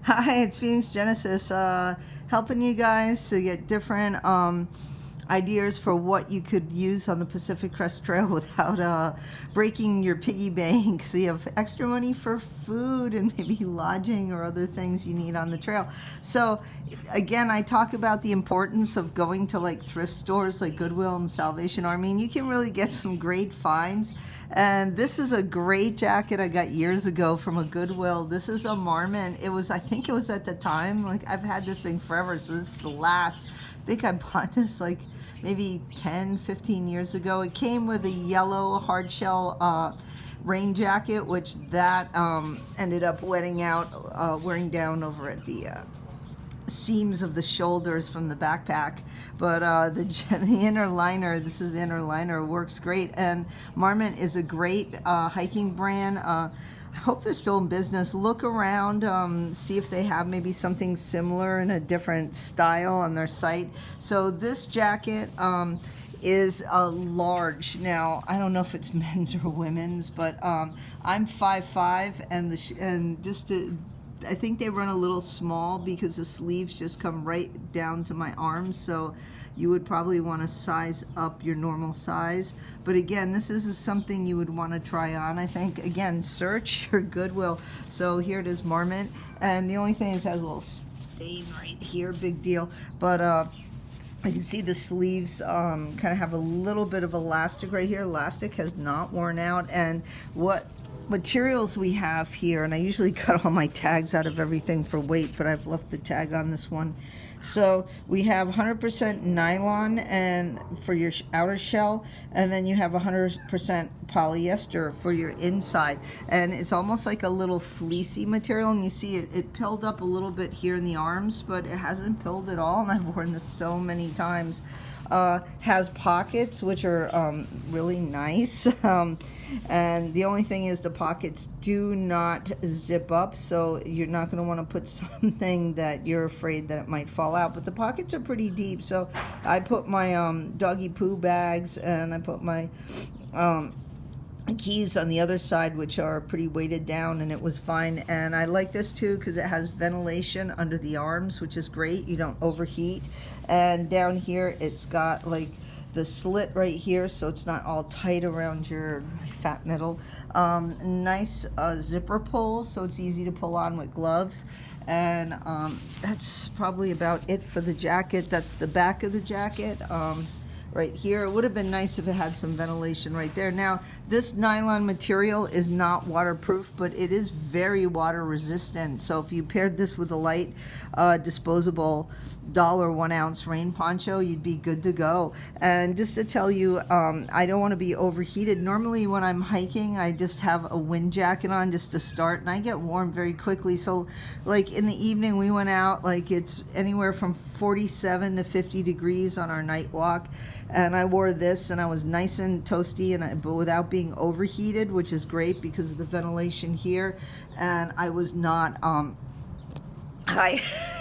Hi, it's Phoenix Genesis, helping you guys to get different ideas for what you could use on the Pacific Crest Trail without breaking your piggy bank, so you have extra money for food and maybe lodging or other things you need on the trail. So again, I talk about the importance of going to like thrift stores like Goodwill and Salvation Army, and you can really get some great finds. And this is a great jacket I got years ago from a Goodwill. This is a Marmot. I think it was at the time, like I've had this thing forever, so this is the last. I think I bought this like maybe 10, 15 years ago. It came with a yellow hard shell rain jacket, which that ended up wearing down over at the seams of the shoulders from the backpack. But the inner liner, this is the inner liner, works great. And Marmot is a great hiking brand. I hope they're still in business. Look around, see if they have maybe something similar in a different style on their site. So this jacket is a large. Now, I don't know if it's men's or women's, but I'm 5'5", and I think they run a little small because the sleeves just come right down to my arms, so you would probably want to size up your normal size. But again, this is something you would want to try on. I think, again, search your Goodwill. So here it is, Marmot, and the only thing is it has a little stain right here, big deal. But you can see the sleeves kind of have a little bit of elastic right here. Elastic has not worn out, and what materials we have here, and I usually cut all my tags out of everything for weight, but I've left the tag on this one. So we have 100% nylon and for your outer shell, and then you have 100% polyester for your inside, and it's almost like a little fleecy material. And you see it pilled up a little bit here in the arms, but it hasn't pilled at all, and I've worn this so many times. Has pockets, which are really nice, and the only thing is the pockets do not zip up, so you're not going to want to put something that you're afraid that it might fall out. But the pockets are pretty deep, so I put my doggy poo bags, and I put my keys on the other side, which are pretty weighted down, and it was fine. And I like this too because it has ventilation under the arms, which is great. You don't overheat. And down here it's got like the slit right here, so it's not all tight around your fat middle. Nice zipper pulls, so it's easy to pull on with gloves. And that's probably about it for the jacket. That's the back of the jacket. Right here. It would have been nice if it had some ventilation right there. Now, this nylon material is not waterproof, but it is very water resistant. So if you paired this with a light disposable $1 ounce rain poncho, you'd be good to go. And just to tell you, I don't want to be overheated. Normally when I'm hiking, I just have a wind jacket on just to start, and I get warm very quickly. So like in the evening, we went out, like it's anywhere from 47 to 50 degrees on our night walk, and I wore this, and I was nice and toasty, but without being overheated, which is great because of the ventilation here. And I was not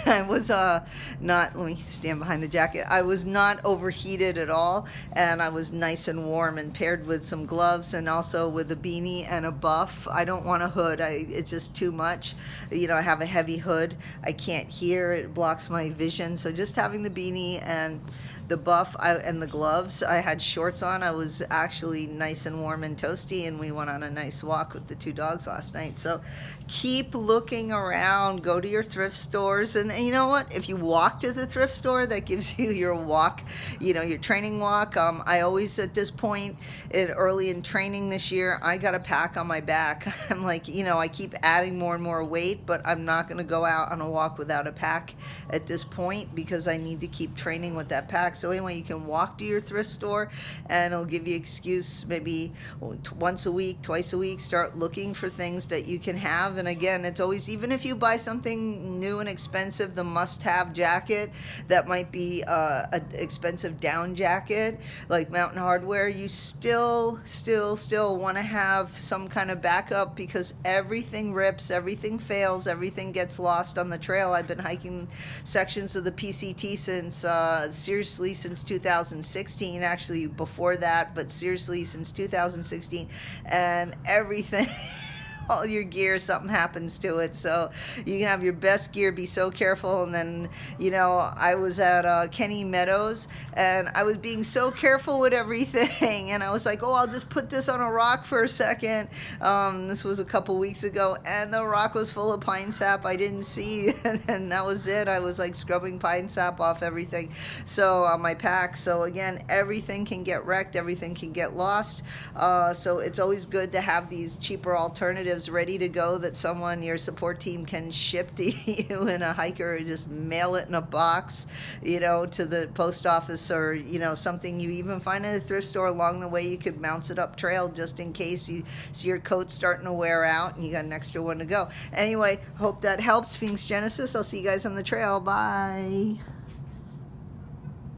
I was not, let me stand behind the jacket. I was not overheated at all, and I was nice and warm, and paired with some gloves and also with a beanie and a buff. I don't want a hood. It's just too much. You know, I have a heavy hood. I can't hear. It blocks my vision. So just having the beanie and the buff and the gloves. I had shorts on. I was actually nice and warm and toasty, and we went on a nice walk with the 2 dogs last night. So keep looking around. Go to your thrift stores, and you know what? If you walk to the thrift store, that gives you your walk, you know, your training walk. I always, at this point, early in training this year, I got a pack on my back. I'm like, you know, I keep adding more and more weight, but I'm not going to go out on a walk without a pack at this point because I need to keep training with that pack. So anyway, you can walk to your thrift store, and it'll give you excuse maybe once a week, twice a week, start looking for things that you can have. And again, it's always, even if you buy something new and expensive, the must-have jacket that might be an expensive down jacket like Mountain Hardwear, you still want to have some kind of backup because everything rips, everything fails, everything gets lost on the trail. I've been hiking sections of the PCT seriously since 2016, actually before that, but seriously since 2016, and everything all your gear, something happens to it. So you can have your best gear, be so careful. And then, you know, I was at Kenny Meadows, and I was being so careful with everything, and I was like, oh, I'll just put this on a rock for a second. This was a couple weeks ago, and the rock was full of pine sap I didn't see, and that was it. I was like scrubbing pine sap off everything, so on my pack. So again, everything can get wrecked, everything can get lost. So it's always good to have these cheaper alternatives ready to go that someone, your support team, can ship to you in a hiker, or just mail it in a box, you know, to the post office, or, you know, something you even find at a thrift store along the way. You could bounce it up trail just in case you see your coat starting to wear out and you got an extra one to go. Anyway, hope that helps. Phoenix Genesis. I'll see you guys on the trail. Bye.